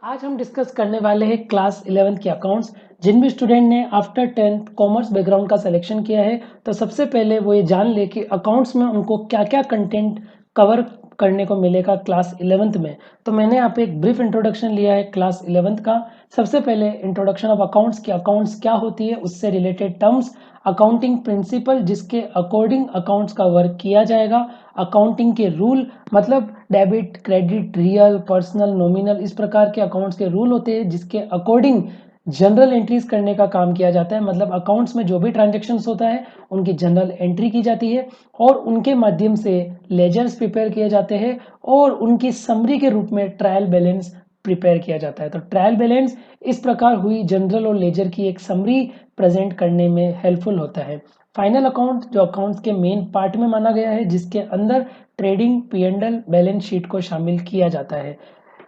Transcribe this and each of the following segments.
आज हम डिस्कस करने वाले हैं क्लास 11th के अकाउंट्स। जिन भी स्टूडेंट ने आफ्टर 10th कॉमर्स बैकग्राउंड का सिलेक्शन किया है तो सबसे पहले वो ये जान ले कि अकाउंट्स में उनको क्या क्या कंटेंट कवर करने को मिलेगा क्लास 11th में। तो मैंने यहाँ पे एक ब्रीफ इंट्रोडक्शन लिया है क्लास 11th का। सबसे पहले इंट्रोडक्शन ऑफ अकाउंट्स की अकाउंट्स क्या होती है, उससे रिलेटेड टर्म्स, अकाउंटिंग प्रिंसिपल जिसके अकॉर्डिंग अकाउंट्स का वर्क किया जाएगा, अकाउंटिंग के रूल मतलब debit credit real personal nominal इस प्रकार के अकाउंट्स के रूल होते हैं जिसके अकॉर्डिंग जनरल एंट्रीज करने का काम किया जाता है। मतलब अकाउंट्स में जो भी ट्रांजेक्शन्स होता है उनकी जनरल एंट्री की जाती है और उनके माध्यम से लेजर्स प्रिपेयर किए जाते हैं और उनकी समरी के रूप में ट्रायल बैलेंस प्रिपेयर किया जाता है। तो ट्रायल बैलेंस इस प्रकार हुई जनरल और लेजर की एक समरी प्रेजेंट करने में हेल्पफुल होता है। फाइनल अकाउंट जो अकाउंट्स के मेन पार्ट में माना गया है जिसके अंदर ट्रेडिंग पी&एल बैलेंस शीट को शामिल किया जाता है।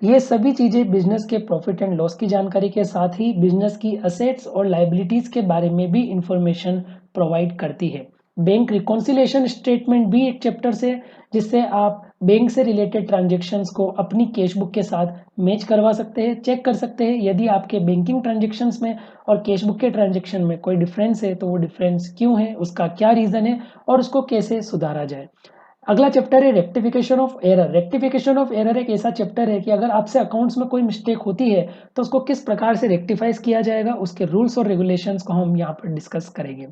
ये सभी चीजें बिजनेस के प्रॉफिट एंड लॉस की जानकारी के साथ ही बिजनेस की असेट्स और लाइबिलिटीज के बारे में भी इंफॉर्मेशन प्रोवाइड करती है। बैंक रिकॉन्सिलेशन स्टेटमेंट भी एक चैप्टर से जिससे आप बैंक से रिलेटेड ट्रांजेक्शन्स को अपनी कैश बुक के साथ मैच करवा सकते हैं, चेक कर सकते हैं यदि आपके बैंकिंग ट्रांजेक्शन्स में और कैश बुक के ट्रांजेक्शन में कोई डिफरेंस है तो वो डिफरेंस क्यों है, उसका क्या रीजन है और उसको कैसे सुधारा जाए। अगला चैप्टर है rectification of error. Rectification of error एक ऐसा चैप्टर है कि अगर आपसे अकाउंट्स में कोई मिस्टेक होती है तो उसको किस प्रकार से रेक्टिफाइज किया जाएगा, उसके रूल्स और रेगुलेशंस को हम यहाँ पर डिस्कस करेंगे।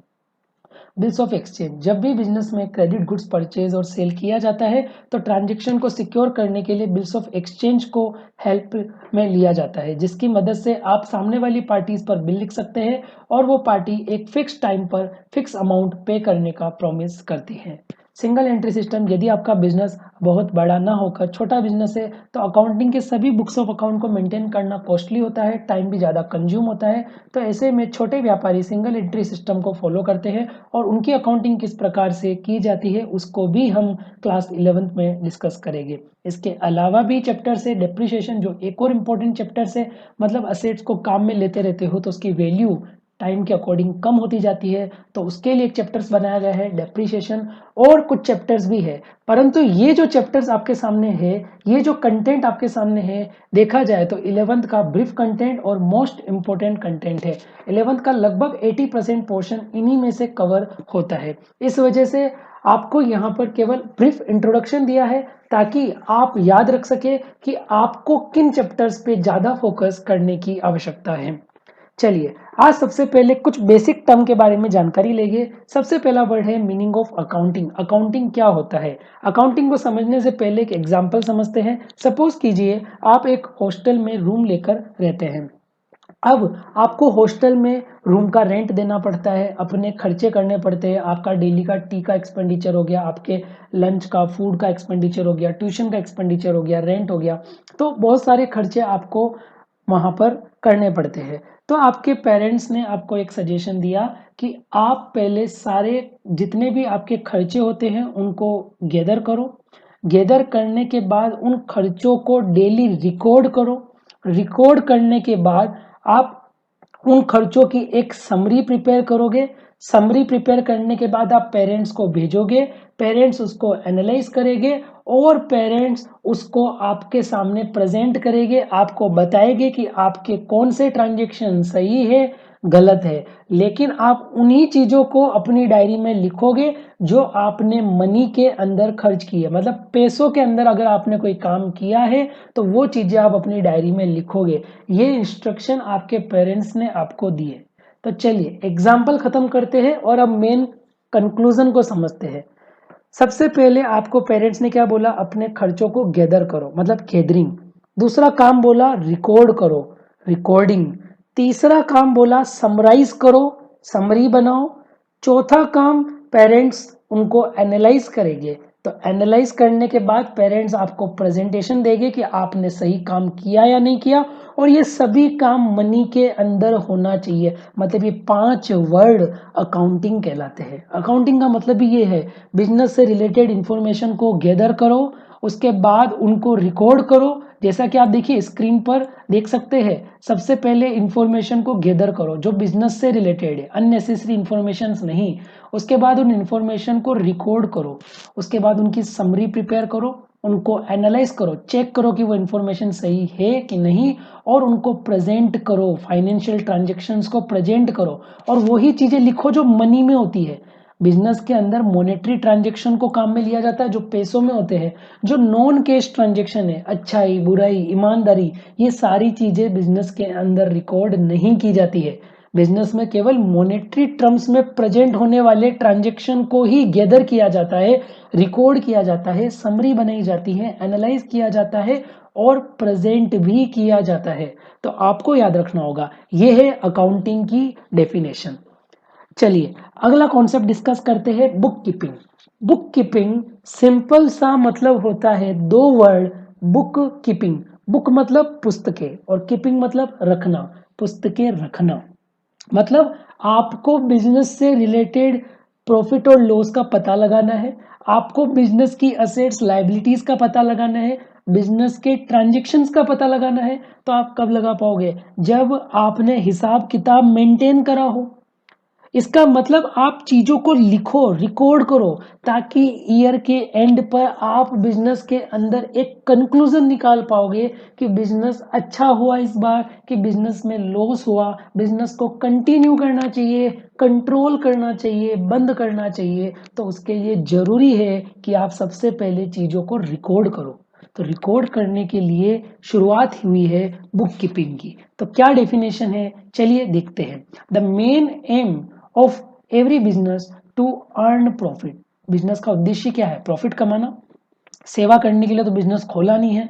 बिल्स ऑफ एक्सचेंज, जब भी बिजनेस में क्रेडिट गुड्स परचेज और सेल किया जाता है तो ट्रांजेक्शन को सिक्योर करने के लिए बिल्स ऑफ एक्सचेंज को हेल्प में लिया जाता है जिसकी मदद से आप सामने वाली पार्टीज पर बिल लिख सकते हैं और वो पार्टी एक फिक्स टाइम पर फिक्स अमाउंट पे करने का प्रॉमिस करती है। सिंगल एंट्री सिस्टम, यदि आपका बिजनेस बहुत बड़ा ना होकर छोटा बिजनेस है तो अकाउंटिंग के सभी बुक्स ऑफ अकाउंट को मेंटेन करना कॉस्टली होता है, टाइम भी ज़्यादा कंज्यूम होता है। तो ऐसे में छोटे व्यापारी सिंगल एंट्री सिस्टम को फॉलो करते हैं और उनकी अकाउंटिंग किस प्रकार से की जाती है उसको भी हम क्लास 11th में डिस्कस करेंगे। इसके अलावा भी चैप्टर से डेप्रिसिएशन जो एक और इम्पोर्टेंट चैप्टर से, मतलब असेट्स को काम में लेते रहते हो तो उसकी वैल्यू टाइम के अकॉर्डिंग कम होती जाती है, तो उसके लिए एक चैप्टर्स बनाया गया है डेप्रिसिएशन और कुछ चैप्टर्स भी है। परंतु ये जो चैप्टर्स आपके सामने है, ये जो कंटेंट आपके सामने है, देखा जाए तो 11th का ब्रीफ कंटेंट और मोस्ट इंपोर्टेंट कंटेंट है। 11th का लगभग 80% पोर्शन इन्हीं में से कवर होता है। इस वजह से आपको यहाँ पर केवल ब्रीफ इंट्रोडक्शन दिया है ताकि आप याद रख सके कि आपको किन चैप्टर्स पे ज्यादा फोकस करने की आवश्यकता है। चलिए आज सबसे पहले कुछ बेसिक टर्म के बारे में जानकारी लेंगे। सबसे पहला वर्ड है मीनिंग ऑफ अकाउंटिंग। अकाउंटिंग क्या होता है? अकाउंटिंग को समझने से पहले एक एग्जांपल समझते हैं। सपोज कीजिए आप एक हॉस्टल में रूम लेकर रहते हैं। अब आपको हॉस्टल में रूम का रेंट देना पड़ता है, अपने खर्चे करने पड़ते हैं। आपका डेली का टी का एक्सपेंडिचर हो गया, आपके लंच का फूड का एक्सपेंडिचर हो गया, ट्यूशन का एक्सपेंडिचर हो गया, रेंट हो गया। तो बहुत सारे खर्चे आपको वहां पर करने पड़ते हैं। तो आपके पेरेंट्स ने आपको एक सजेशन दिया कि आप पहले सारे जितने भी आपके खर्चे होते हैं उनको गैदर करो। गैदर करने के बाद उन खर्चों को डेली रिकॉर्ड करो। रिकॉर्ड करने के बाद आप उन खर्चों की एक समरी प्रिपेयर करोगे। समरी प्रिपेयर करने के बाद आप पेरेंट्स को भेजोगे, पेरेंट्स उसको एनालाइज करेंगे और पेरेंट्स उसको आपके सामने प्रेजेंट करेंगे, आपको बताएंगे कि आपके कौन से ट्रांजेक्शन सही है गलत है। लेकिन आप उन्हीं चीजों को अपनी डायरी में लिखोगे जो आपने मनी के अंदर खर्च की है, मतलब पैसों के अंदर अगर आपने कोई काम किया है तो वो चीजें आप अपनी डायरी में लिखोगे। ये इंस्ट्रक्शन आपके पेरेंट्स ने आपको दिए। तो चलिए एग्जाम्पल खत्म करते हैं और अब मेन कंक्लूजन को समझते हैं। सबसे पहले आपको पेरेंट्स ने क्या बोला? अपने खर्चों को गैदर करो, मतलब गैदरिंग। दूसरा काम बोला रिकॉर्ड करो, रिकॉर्डिंग। तीसरा काम बोला समराइज करो, समरी बनाओ। चौथा काम पेरेंट्स उनको एनालाइज करेंगे, तो एनालाइज करने के बाद पेरेंट्स आपको प्रेजेंटेशन देंगे कि आपने सही काम किया या नहीं किया। और ये सभी काम मनी के अंदर होना चाहिए। मतलब ये 5 वर्ड अकाउंटिंग कहलाते हैं। अकाउंटिंग का मतलब भी ये है, बिजनेस से रिलेटेड इंफॉर्मेशन को गैदर करो, उसके बाद उनको रिकॉर्ड करो, जैसा कि आप देखिए स्क्रीन पर देख सकते हैं, सबसे पहले इंफॉर्मेशन को गैदर करो जो बिजनेस से रिलेटेड है, अननेसेसरी इंफॉर्मेशन नहीं। उसके बाद उन इंफॉर्मेशन को रिकॉर्ड करो, उसके बाद उनकी समरी प्रिपेयर करो, उनको एनालाइज करो, चेक करो कि वो इंफॉर्मेशन सही है कि नहीं, और उनको प्रेजेंट करो, फाइनेंशियल ट्रांजेक्शन्स को प्रेजेंट करो, और वही चीजें लिखो जो मनी में होती है। बिजनेस के अंदर मॉनेटरी ट्रांजेक्शन को काम में लिया जाता है जो पैसों में होते हैं। जो नॉन कैश ट्रांजेक्शन है, अच्छाई, बुराई, ईमानदारी, ये सारी चीजें बिजनेस के अंदर रिकॉर्ड नहीं की जाती है। बिजनेस में केवल मॉनेटरी टर्म्स में प्रेजेंट होने वाले ट्रांजेक्शन को ही गैदर किया जाता है, रिकॉर्ड किया जाता है, समरी बनाई जाती है, एनालाइज किया जाता है और प्रेजेंट भी किया जाता है। तो आपको याद रखना होगा, यह है अकाउंटिंग की डेफिनेशन। चलिए अगला कॉन्सेप्ट डिस्कस करते हैं, book keeping. Book keeping simple सा मतलब होता है दो वर्ड, बुक कीपिंग। बुक मतलब पुस्तकें और कीपिंग मतलब रखना, पुस्तकें रखना। मतलब आपको बिजनेस से रिलेटेड प्रॉफिट और लॉस का पता लगाना है, आपको बिजनेस की असेट्स लायबिलिटीज का पता लगाना है, बिजनेस के ट्रांजेक्शन्स का पता लगाना है। तो आप कब लगा पाओगे? जब आपने हिसाब किताब मेंटेन करा हो। इसका मतलब आप चीजों को लिखो, रिकॉर्ड करो, ताकि ईयर के एंड पर आप बिजनेस के अंदर एक कंक्लूजन निकाल पाओगे कि बिजनेस अच्छा हुआ इस बार, कि बिजनेस में लॉस हुआ, बिजनेस को कंटिन्यू करना चाहिए, कंट्रोल करना चाहिए, बंद करना चाहिए। तो उसके लिए जरूरी है कि आप सबसे पहले चीजों को रिकॉर्ड करो। तो रिकॉर्ड करने के लिए शुरुआत हुई है बुक कीपिंग की। तो क्या डेफिनेशन है, चलिए देखते हैं। The main aim of every business to earn profit. Business का उद्देश्य क्या है? प्रॉफिट कमाना। सेवा करने के लिए तो बिजनेस खोला नहीं है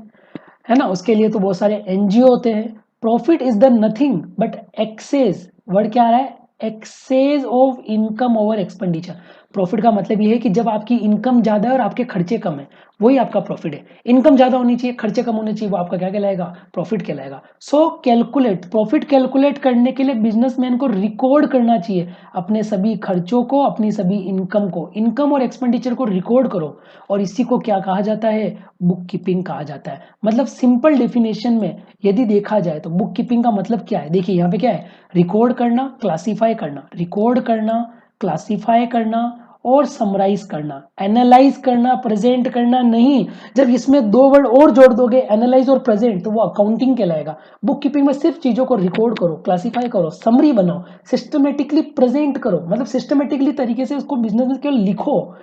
ना, उसके लिए तो बहुत सारे एनजीओ होते हैं। Profit is the nothing but excess, word क्या आ रहा है? Excess of income over expenditure. Profit का मतलब ये है कि जब आपकी इनकम ज्यादा है और आपके खर्चे कम है, वही आपका प्रॉफिट है। इनकम ज्यादा होनी चाहिए, खर्चे कम होने चाहिए, वो आपका क्या कहलाएगा? प्रॉफिट कहलाएगा। सो कैलकुलेट, प्रॉफिट कैलकुलेट करने के लिए बिजनेसमैन को रिकॉर्ड करना चाहिए अपने सभी खर्चों को, अपनी सभी इनकम को, इनकम और एक्सपेंडिचर को रिकॉर्ड करो। और इसी को क्या कहा जाता है? बुक कीपिंग कहा जाता है। मतलब सिंपल डेफिनेशन में यदि देखा जाए तो बुक कीपिंग का मतलब क्या है? देखिए यहाँ पे क्या है, रिकॉर्ड करना, क्लासिफाई करना, रिकॉर्ड करना, क्लासिफाई करना और समराइज करना, एनालाइज करना, प्रेजेंट करना नहीं। जब इसमें दो वर्ड और जोड़ दोगे, एनालाइज और प्रेजेंट, तो वो अकाउंटिंग कहलाएगा। बुक कीपिंग में सिर्फ चीजों को रिकॉर्ड करो, क्लासिफाई करो, समरी बनाओ, सिस्टमेटिकली प्रेजेंट करो, मतलब सिस्टमेटिकली तरीके से उसको बिजनेस में केवल लिखो।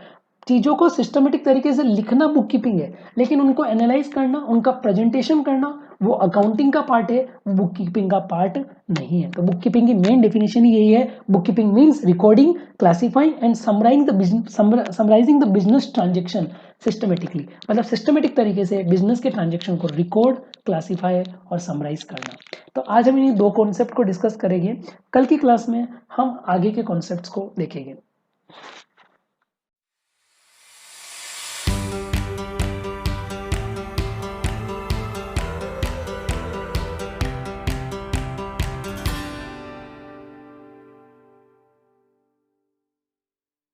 चीजों को सिस्टमेटिक तरीके से लिखना बुक कीपिंग है, लेकिन उनको एनालाइज करना, उनका प्रेजेंटेशन करना, वो अकाउंटिंग का पार्ट है, वो बुक कीपिंग का पार्ट नहीं है। तो बुक कीपिंग की मेन डेफिनेशन यही है, book keeping means recording, classifying and summarising the business transaction systematically. मतलब सिस्टमेटिक तरीके से बिजनेस के ट्रांजेक्शन को रिकॉर्ड, क्लासिफाई और समराइज करना। तो आज हम इन दो कॉन्सेप्ट को डिस्कस करेंगे, कल की क्लास में हम आगे के कॉन्सेप्ट्स को देखेंगे।